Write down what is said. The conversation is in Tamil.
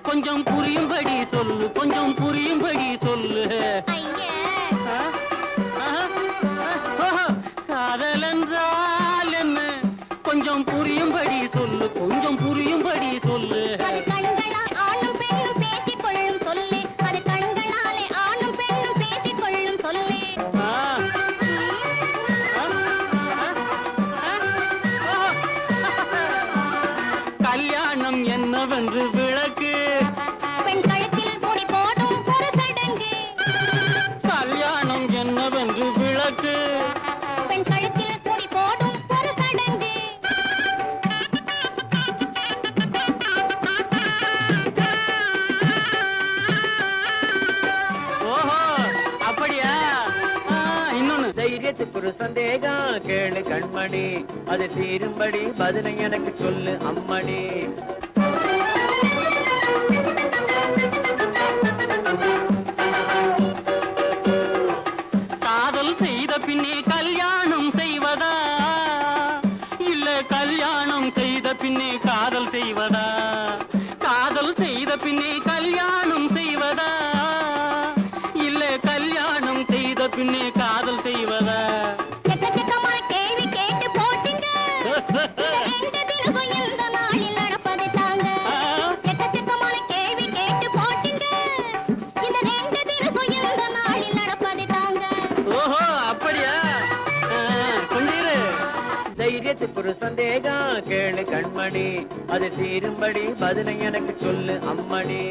கொஞ்சம் புரியும்படி சொல்லு, கொஞ்சம் புரியும்படி சொல்லு. காதல் என்றால் என்ன கொஞ்சம் புரியும்படி சொல்லு, கொஞ்சம் புரியும்படி சொல்லு. கல்யாணம் என்னவென்று விளக்கு, பெண் கழுத்தில் கொடி போடும் ஒரு சடங்கு. கல்யாணம் என்னவென்று விளக்கு, பெண் கழுத்தில் கொடி போடும் ஒரு சடங்கு. ஓஹோ அப்படியா? இன்னொன்னு, தைரியத்துக்கு ஒரு சந்தேகம் கேளு கண்மணி, அது தீரும்படி பதிலை எனக்கு சொல்லு அம்மணி. காதல் செய்த பின்னே கல்யாணம் செய்வதா, இல்ல கல்யாணம் செய்த பின்னே காதல் செய்வதா? காதல் செய்த பின்னே கல்யாணம் செய்வதா, இல்ல கல்யாணம் செய்த பின்னே காதல் செய்வதா? எக்கச்சக்கமான கேள்வி கேட்டு போட்டீங்க. இந்த தினமும் இந்த நாளில் நடப்பதை தாங்க. எக்கச்சக்கமான கேள்வி கேட்டு போட்டீங்க. இந்த ரெண்டு தினமும் இந்த நாளில் நடப்பதை தாங்க. ஓஹோ அப்படியா? கொஞ்சம் இரு. தைரியத்துக்கு ஒரு சந்தேகம் கேளு கண்மணி, அது தீரும்படி பதிலை எனக்கு சொல்லு அம்மணி.